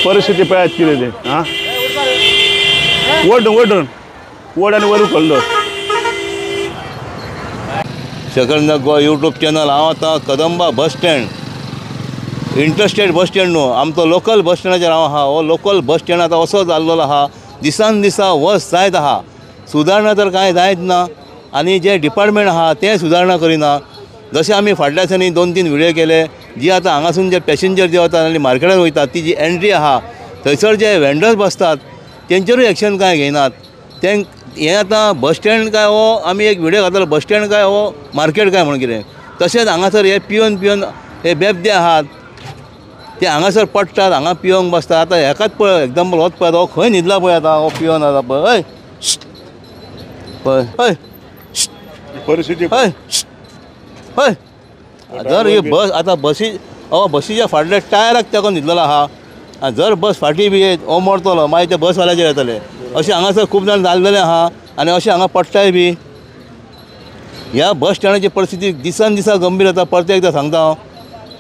परिस्थिती पळयात कितें तें आं वड आनी वयर उखल्लो सेकंड गो यूट्यूब चॅनल हांव आतां Kadamba bus stand interstate bus stand न्हू आमचो लोकल बस स्टँडाचेर हांव आहा हो लोकल बस स्टँड आतां असो जाल्लो आहा दिसान दिसा वस जायत आहा सुदारणा तर कांय जायत ना आनी जे डिपार्टमेंट आहा तें सुदारणा करिना जशें आमी फाटल्या दिसांनी 2-3 व्हिडियो केले जी आतां हांगासून जे पॅसेंजर जे वतात आनी मार्केटान वयतात ती जी एंट्री आहा थंयसर जे वेंडर्स बसतात तेंचेरूय एक्शन कांय घेयनात तें हें आतां बस स्टँड काय हो आमी एक व्हिडियो घातलो बस स्टँड काय हो मार्केट काय म्हणून कितें तशेंच हांगासर हे पिवन हे बेबदे आहात ते हांगासर पडटात हांगा पिवंक बसतात आतां हेकाच पळय एग्जाम्पल होच पळय हो खंय न्हिदला पळय आतां हो पिवन आतां पळय पळय हय परिस्थिती हय हय जर ही बस आतां बसीच्या फाटल्या टायराक तेको न्हिदलेलो आहा आनी जर बस फाटी बी हो मरतलो मागीर ते बसवाल्याचेर येतले अशें हांगासर खूब जाण जाल्लेलें आहा आनी अशें हांगा पडटाय बी ह्या बस स्टँडाची परिस्थिती दिसान दिसा गंभीर जाता परते एकदां सांगता हांव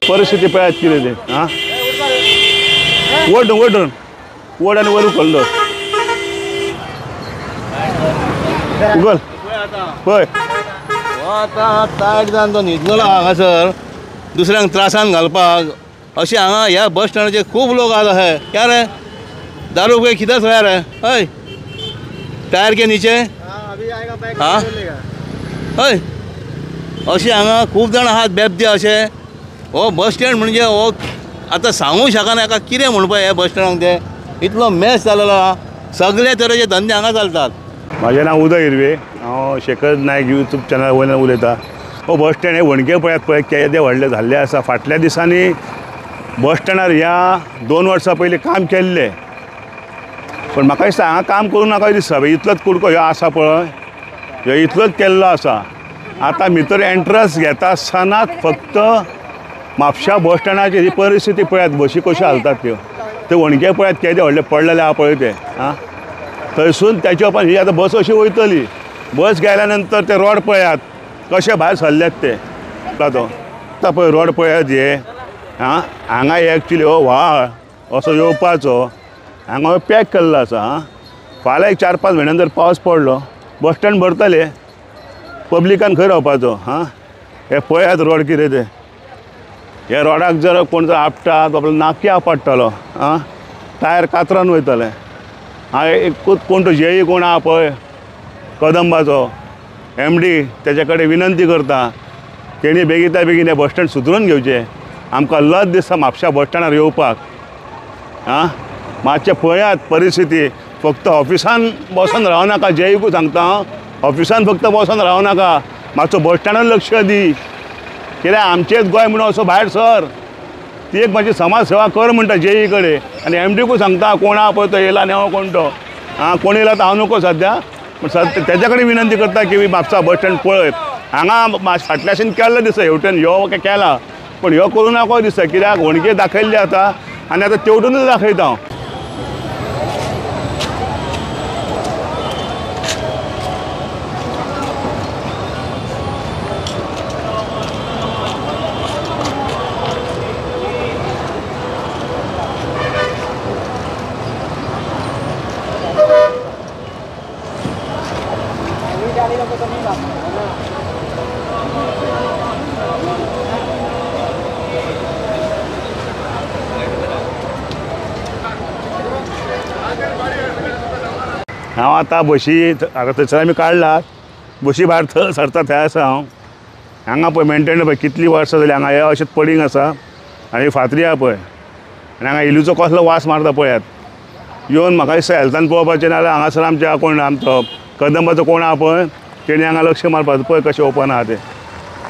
परिस्थिती पळयात कितें तें आं वड आनी वयर उखल्लो उगल पळय हो आतां टायट जावन तो न्हिदलेलो आहा हांगासर दुसऱ्यांक त्रासान घालपाक अशें हांगा ह्या बस स्टँडाचेर खूब लोक आहा हे क्या रे दारू पे किधर सोया रे हय टायर के नीचे हाँ हय अशें हांगा खूब जाण आहात बेबदे अशें हो बस स्टँड म्हणजे हो आतां सांगूंक शकना हाका कितें म्हणपा हे बस स्टँडाक ते इतलो मॅस जाल्लो आहा सगळे तरेचे धंदे हांगा चलतात म्हाजें नांव उदय हिरवे हांव शेखर नायक यूट्यूब चॅनला वयल्यान उलयतां हो बस स्टँड हे वणगे पळयात पळय केदे व्हडले जाल्ले आसा फाटल्या दिसांनी बस स्टँडार ह्या 2 वर्सां पयलीं काम केल्लें पण म्हाका दिसता हांगा काम करूं नाका दिसता इतलोच कुडको ह्यो आसा पळय ह्यो इतलोच केल्लो आसा आतां भितर एंट्रन्स घेता आसतनाच फक्त म्हापशा बस स्टँडाची ही परिस्थिती पळयात बशी कश्यो हालतात त्यो ते वणगे पळयात केदे व्हडले पडलेले आहा पळय ते आं थंयसून त्याच्या पण ही आतां बस अशी वयतली बस गेल्या नंतर ते रोड पळयात कशे भायर सरल्यात ते तो आतां पळय रोड पळयात हे आं हांगा एक्चुली हो व्हाळ असो येवपाचो हांगा हो पॅक केल्लो आसा आं फाल्यां एक 4-5 म्हयन्यान जर पावस पडलो बस स्टँड भरतले पब्लिकान खंय रावपाचो हां हे पळयात रोड कितें ते हे रोडाक जर कोण जर आपटा आपलो नाक्या पडटलो आं टायर कातरान वयतले हांव एकूच कोण तो जेई कोण आहा पळय कदंबाचो MD तेजे कडेन विनंती करता तेणी बेगिता बेगीन हे बस स्टँड सुदरून घेवचें आमकां लज दिसता म्हापशा बस स्टँडार येवपाक आं मातशें पळयात परिस्थिती फक्त ऑफिसान बसून रावं नाका जेईकूय सांगता हांव ऑफिसान फक्त बसून रावं नाका मातसो बस स्टँडार लक्ष दी कित्याक आमचेच गोंय म्हणून असो भायर सर ती एक मातशी समाज सेवा कर म्हणटा जेई कडेन आनी MDकूय सांगता कोण आहा पळय तो येयला आनी हांव कोण तो आं कोण येयला तो हांव नको सद्या पण तेज्या कडेन विनंती करता की म्हापसा बस स्टँड पळय हांगा फाटल्याच्यान केल्लो दिसता हेवटेन ह्यो केला पण ह्यो करूं नाको दिसता कित्याक वणगे दाखयल्ले आतां आनी आतां तेवटूनच दाखयता हांव हांव आतां बशी आतां थंयसर आमी काडलात बशी भायर सरता थंय आसा हांव हांगा पळय मेंटेन पळय कितलीं वर्सां जालीं हांगा हे अशेंच पडींग आसा आनी फातरी आहा पळय आनी हांगा इलूचो कसलो वास मारता पळयात येवन म्हाका दिसता हेल्थान पळोवपाचें नाजाल्यार हांगासर आमच्या कोण आमचो कदंबाचो कोण आहा पळय तेणी हांगा लक्ष मारपाचो पळय कशें ओपन आहा ते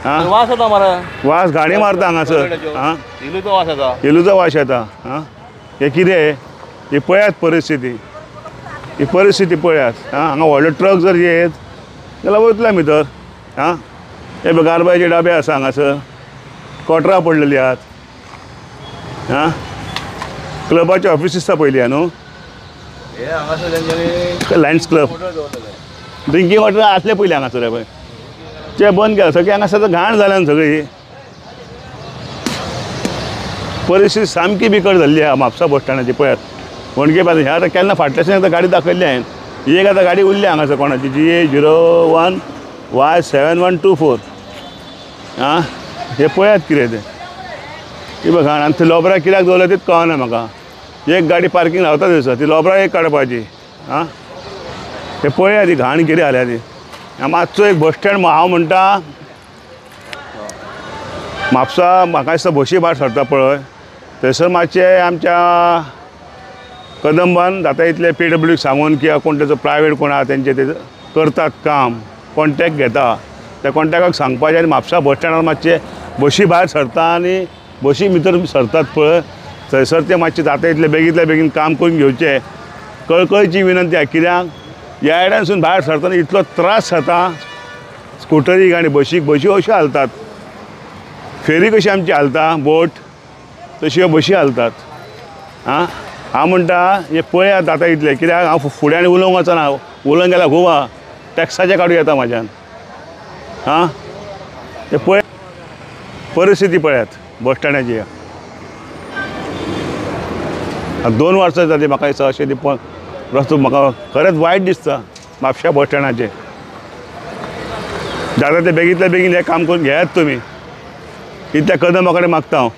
आं वास येता मरे वास घाणी मारता हांगासर आं इलूचो वास येता इलूचो वास येता आं हे कितें ही पळयात परिस्थिती ही परिस्थिती पळयात आं हांगा व्हडले ट्रक जर येत जाल्यार वयतले भितर आं हे गार्बाचे डबे आसा हांगासर कॉटरां पडलेलीं आहात आं क्लबाचे ऑफिस दिसता पयलीं न्हू हे हांगासर तेंच्यांनी लायन्स क्लब ड्रिंकींग वॉटर आसले पयलीं हांगासर पळय ते बंद केला सगळें हांगासर घाण जाल्या सगळी परिस्थिती सामकी बिकट जाल्ली आहा म्हापसा बस स्टँडाची पळयात वणगे पासून ह्या आतां केन्ना फाटल्याच्यान आतां गाडी दाखयल्ली हांवें ही एक आतां गाडी उरली हांगासर कोणाची GA01Y7124 आं हे पळयात कितें तें ही बघ आनी थंय लोबरा कित्याक दवरल्या तेच कळना म्हाका एक गाडी पार्किंग रावता थंयसर ती लोबरा एक काडपाची आं हे पळयात ही घाण कितें जाल्या ती मातसो एक बस स्टँड हांव म्हणटा म्हापसा म्हाका दिसता बशी भायर सरता पळय थंयसर मातशें आमच्या कदंबान जाता इतले PWDक सांगून किंवा कोण तेजो प्रायवेट कोण आहा तेंचे ते करतात काम कॉन्टॅक्ट घेता त्या कॉन्टॅक्टाक सांगपाचें आनी म्हापसा बस स्टँडार मातशे बशी भायर सरता आनी बशी भितर सरतात पळय थंयसर ते मातशें जाता इतले बेगींतल्या बेगीन काम करून घेवचें कळकळीची विनंती आहा कित्याक ह्या आयड्यानसून भायर सरतना इतलो त्रास जाता स्कुटरीक आनी बशीक बशी अश्यो हालतात फेरी कशी आमची हालता बोट तशी ह्यो बशी हालतात आं हांव म्हणटा हे पळयात जाता इतलें कित्याक हांव फुड्यान उलोवंक वचना उलोवंक गेल्यार खूब आहा टॅक्साचें काडूं येता म्हाज्यान आं ते पळय परिस्थिती पळयात बस स्टँडाची 2 वर्सां जालीं म्हाका दिसता अशें ती रस्तो म्हाका खरेंच वायट दिसता म्हापशा बस स्टँडाचें जाता ते बेगींतल्या बेगीन हें काम करून घेयात तुमी इतल्या कदंबा कडेन मागता हांव